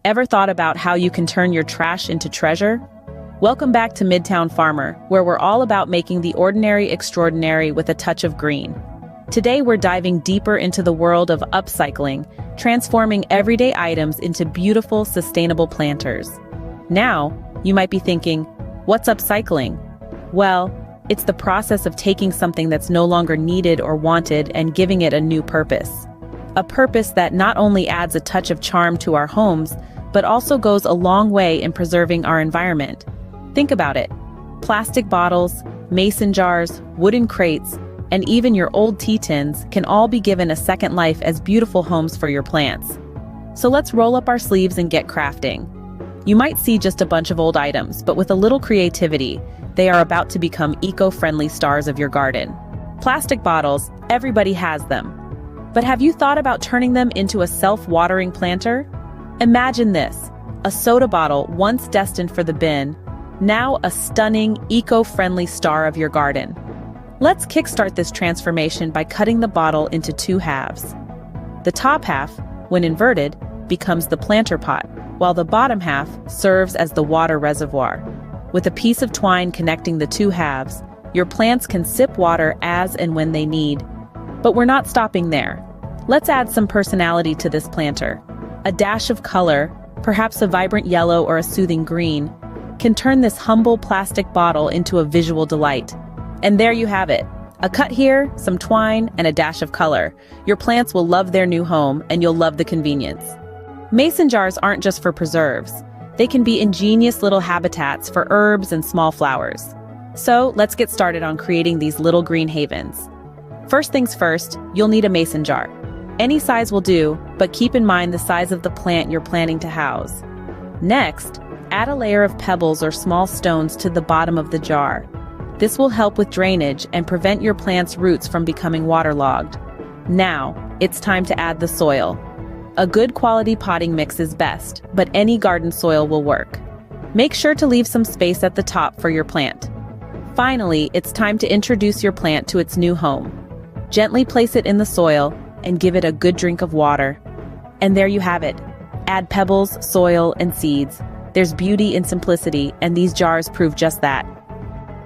Ever thought about how you can turn your trash into treasure? Welcome back to Midtown Farmer, where we're all about making the ordinary extraordinary with a touch of green. Today we're diving deeper into the world of upcycling, transforming everyday items into beautiful, sustainable planters. Now, you might be thinking, what's upcycling? Well, it's the process of taking something that's no longer needed or wanted and giving it a new purpose. A purpose that not only adds a touch of charm to our homes, but also goes a long way in preserving our environment. Think about it. Plastic bottles, mason jars, wooden crates, and even your old tea tins can all be given a second life as beautiful homes for your plants. So let's roll up our sleeves and get crafting. You might see just a bunch of old items, but with a little creativity, they are about to become eco-friendly stars of your garden. Plastic bottles, everybody has them. But have you thought about turning them into a self-watering planter? Imagine this, a soda bottle once destined for the bin, now a stunning, eco-friendly star of your garden. Let's kickstart this transformation by cutting the bottle into two halves. The top half, when inverted, becomes the planter pot, while the bottom half serves as the water reservoir. With a piece of twine connecting the two halves, your plants can sip water as and when they need. But we're not stopping there. Let's add some personality to this planter. A dash of color, perhaps a vibrant yellow or a soothing green, can turn this humble plastic bottle into a visual delight. And there you have it. A cut here, some twine, and a dash of color. Your plants will love their new home, and you'll love the convenience. Mason jars aren't just for preserves. They can be ingenious little habitats for herbs and small flowers. So let's get started on creating these little green havens. First things first, you'll need a mason jar. Any size will do, but keep in mind the size of the plant you're planning to house. Next, add a layer of pebbles or small stones to the bottom of the jar. This will help with drainage and prevent your plant's roots from becoming waterlogged. Now, it's time to add the soil. A good quality potting mix is best, but any garden soil will work. Make sure to leave some space at the top for your plant. Finally, it's time to introduce your plant to its new home. Gently place it in the soil and give it a good drink of water. And there you have it. Add pebbles, soil, and seeds. There's beauty in simplicity, and these jars prove just that.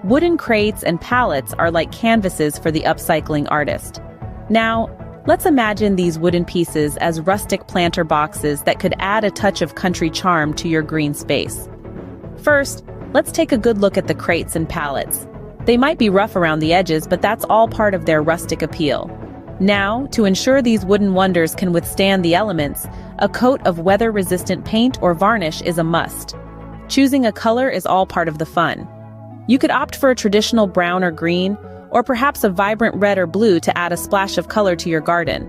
Wooden crates and pallets are like canvases for the upcycling artist. Now, let's imagine these wooden pieces as rustic planter boxes that could add a touch of country charm to your green space. First, let's take a good look at the crates and pallets. They might be rough around the edges, but that's all part of their rustic appeal. Now, to ensure these wooden wonders can withstand the elements, a coat of weather-resistant paint or varnish is a must. Choosing a color is all part of the fun. You could opt for a traditional brown or green, or perhaps a vibrant red or blue to add a splash of color to your garden.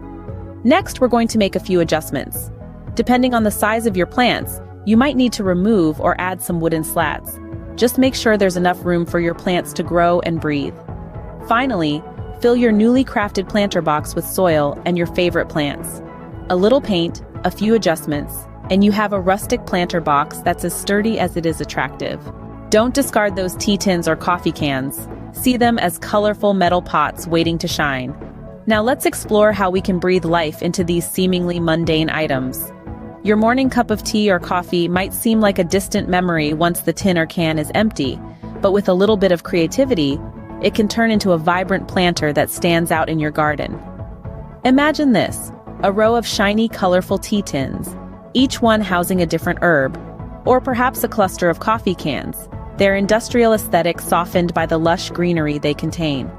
Next, we're going to make a few adjustments. Depending on the size of your plants, you might need to remove or add some wooden slats. Just make sure there's enough room for your plants to grow and breathe. Finally, fill your newly crafted planter box with soil and your favorite plants. A little paint, a few adjustments, and you have a rustic planter box that's as sturdy as it is attractive. Don't discard those tea tins or coffee cans. See them as colorful metal pots waiting to shine. Now let's explore how we can breathe life into these seemingly mundane items. Your morning cup of tea or coffee might seem like a distant memory once the tin or can is empty, but with a little bit of creativity, it can turn into a vibrant planter that stands out in your garden. Imagine this, a row of shiny, colorful tea tins, each one housing a different herb, or perhaps a cluster of coffee cans, their industrial aesthetic softened by the lush greenery they contain.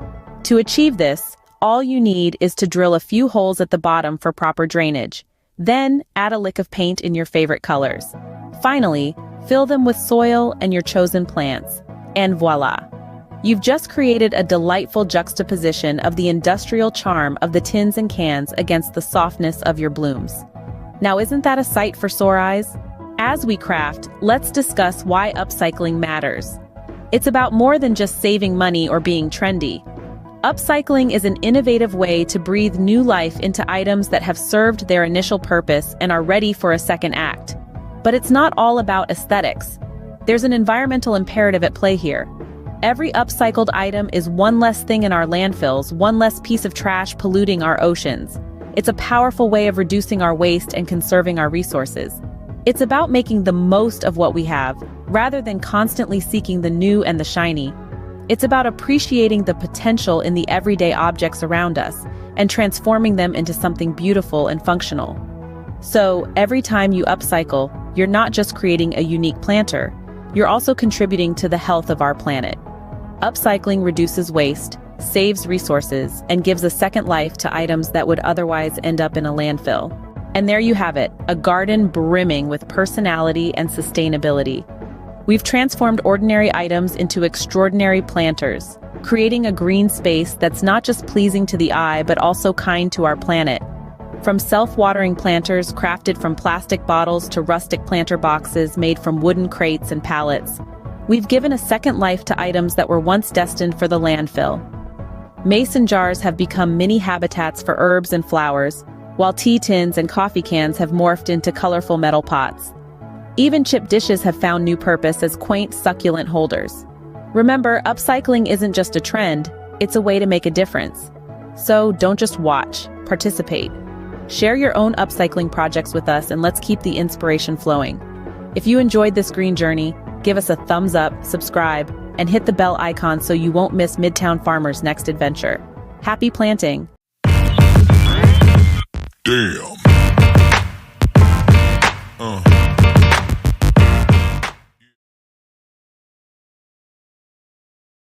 To achieve this, all you need is to drill a few holes at the bottom for proper drainage. Then, add a lick of paint in your favorite colors. Finally, fill them with soil and your chosen plants. And voila! You've just created a delightful juxtaposition of the industrial charm of the tins and cans against the softness of your blooms. Now, isn't that a sight for sore eyes? As we craft, let's discuss why upcycling matters. It's about more than just saving money or being trendy. Upcycling is an innovative way to breathe new life into items that have served their initial purpose and are ready for a second act. But it's not all about aesthetics. There's an environmental imperative at play here. Every upcycled item is one less thing in our landfills, one less piece of trash polluting our oceans. It's a powerful way of reducing our waste and conserving our resources. It's about making the most of what we have, rather than constantly seeking the new and the shiny. It's about appreciating the potential in the everyday objects around us and transforming them into something beautiful and functional. So, every time you upcycle, you're not just creating a unique planter, you're also contributing to the health of our planet. Upcycling reduces waste, saves resources, and gives a second life to items that would otherwise end up in a landfill. And there you have it, a garden brimming with personality and sustainability. We've transformed ordinary items into extraordinary planters, creating a green space that's not just pleasing to the eye but also kind to our planet. From self-watering planters crafted from plastic bottles to rustic planter boxes made from wooden crates and pallets, we've given a second life to items that were once destined for the landfill. Mason jars have become mini habitats for herbs and flowers, while tea tins and coffee cans have morphed into colorful metal pots. Even chipped dishes have found new purpose as quaint, succulent holders. Remember, upcycling isn't just a trend, it's a way to make a difference. So don't just watch, participate. Share your own upcycling projects with us and let's keep the inspiration flowing. If you enjoyed this green journey, give us a thumbs up, subscribe, and hit the bell icon so you won't miss Midtown Farmer's next adventure. Happy planting! Damn.